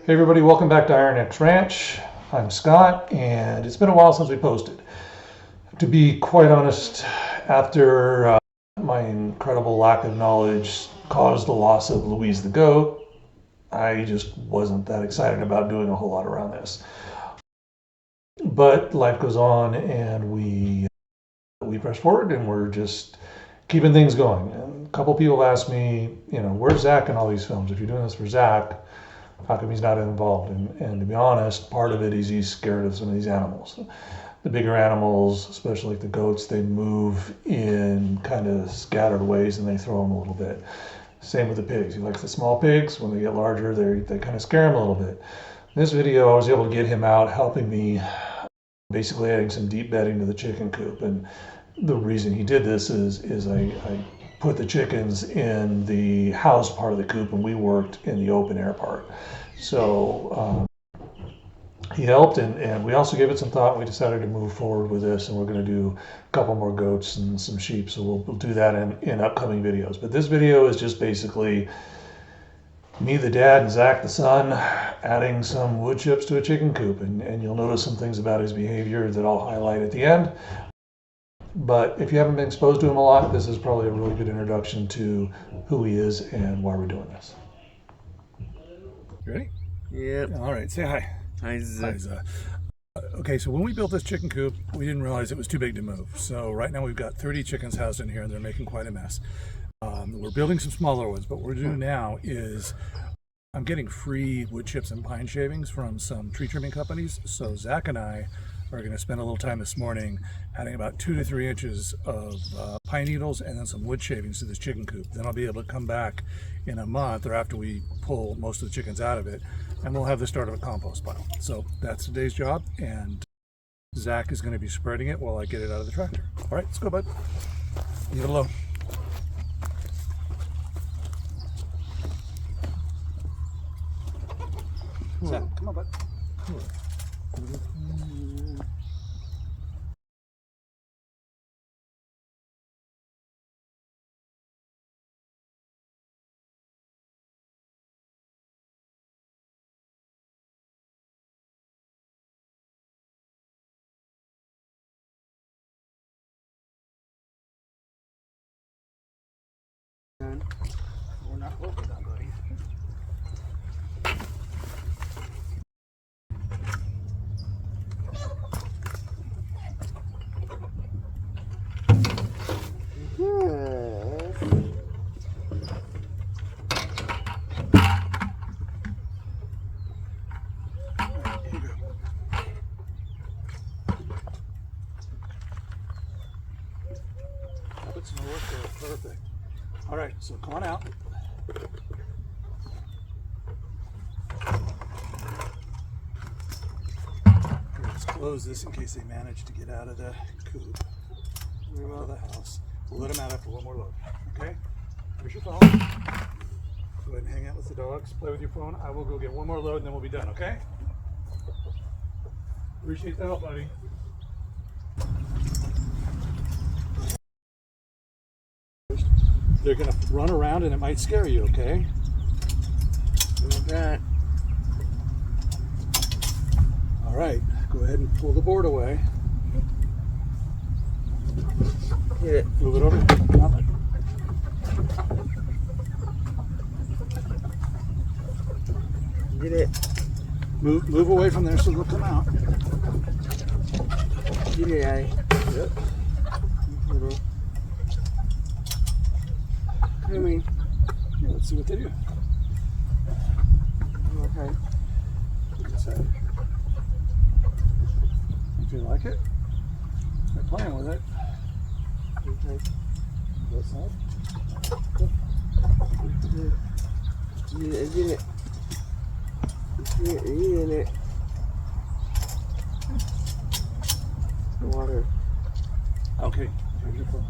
Hey everybody, welcome back to IronXRanch. I'm Scott, and it's been a while since we posted. To be quite honest, after my incredible lack of knowledge caused the loss of Louise the Goat, I just wasn't that excited about doing a whole lot around this. But life goes on, and we press forward, and we're just keeping things going. And a couple people asked me, where's Zach in all these films? If you're doing this for Zach, how come he's not involved? And to be honest, part of it is he's scared of some of these animals. The bigger animals, especially like the goats, they move in kind of scattered ways and they throw them a little bit. Same with the pigs. He likes the small pigs. When they get larger, they kind of scare him a little bit. In this video, I was able to get him out helping me, basically adding some deep bedding to the chicken coop. And the reason he did this is I put the chickens in the house part of the coop and we worked in the open air part. So he helped, and we also gave it some thought. We decided to move forward with this, and we're going to do a couple more goats and some sheep. So we'll do that in upcoming videos. But this video is just basically me, the dad, and Zach, the son, adding some wood chips to a chicken coop. And you'll notice some things about his behavior that I'll highlight at the end. But if you haven't been exposed to him a lot, this is probably a really good introduction to who he is and why we're doing this. Ready? Yep. All right, say hi. Hi, Zach. Okay, so when we built this chicken coop, we didn't realize it was too big to move. So right now we've got 30 chickens housed in here and they're making quite a mess. We're building some smaller ones, but what we're doing now is I'm getting free wood chips and pine shavings from some tree trimming companies. So Zach and I are going to spend a little time this morning adding about 2 to 3 inches of pine needles and then some wood shavings to this chicken coop. Then I'll be able to come back in a month or after we pull most of the chickens out of it, and we'll have the start of a compost pile. So that's today's job, and Zach is going to be spreading it while I get it out of the tractor. All right, let's go, bud. Leave it alone. Zach, come on, bud. Come on. We're not over that, buddy. That's gonna work there, perfect. All right, so come on out. Let's close this in case they manage to get out of the coop, out of the house. We'll let them out after one more load, okay? Here's your phone. Go ahead and hang out with the dogs, play with your phone. I will go get one more load and then we'll be done, okay? Appreciate the help, buddy. They're going to run around and it might scare you, okay? Okay. All right, go ahead and pull the board away. Get it. Move it over. Come Get it. Move away from there so they'll come out. Get it, Addy. Yep. Come in. Yeah, let's see what they do. Okay. Do you like it? They're playing with it. Okay. That side. Get it. Get it. Get in it. Water. Okay. Here's your phone.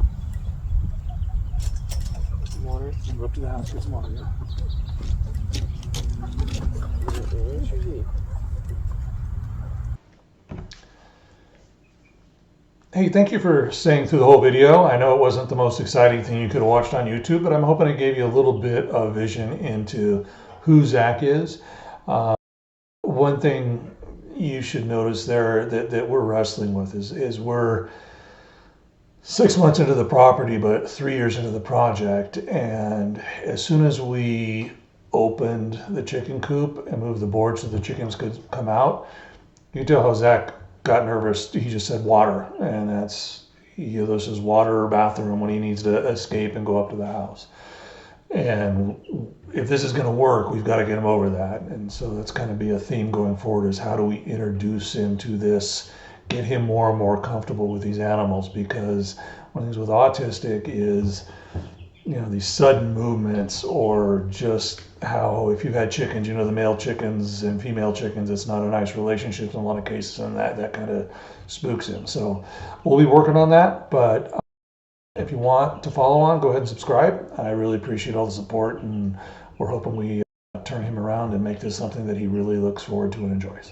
Water. Go up to the house, get some water. Yeah. What you need? Hey, thank you for staying through the whole video. I know it wasn't the most exciting thing you could have watched on YouTube, but I'm hoping it gave you a little bit of vision into who Zach is. one thing you should notice there that we're wrestling with is we're 6 months into the property, but 3 years into the project. And as soon as we opened the chicken coop and moved the board so the chickens could come out, you can tell how Zach got nervous. He just said water, and that's, this is water or bathroom when he needs to escape and go up to the house. And if this is going to work, we've got to get him over that. And so that's kind of be a theme going forward, is how do we introduce him to this, get him more and more comfortable with these animals. Because one of the things with autistic is, these sudden movements, or just how, if you've had chickens, the male chickens and female chickens, it's not a nice relationship in a lot of cases, and that kind of spooks him. So we'll be working on that, but if you want to follow on, go ahead and subscribe. I really appreciate all the support, and we're hoping we turn him around and make this something that he really looks forward to and enjoys.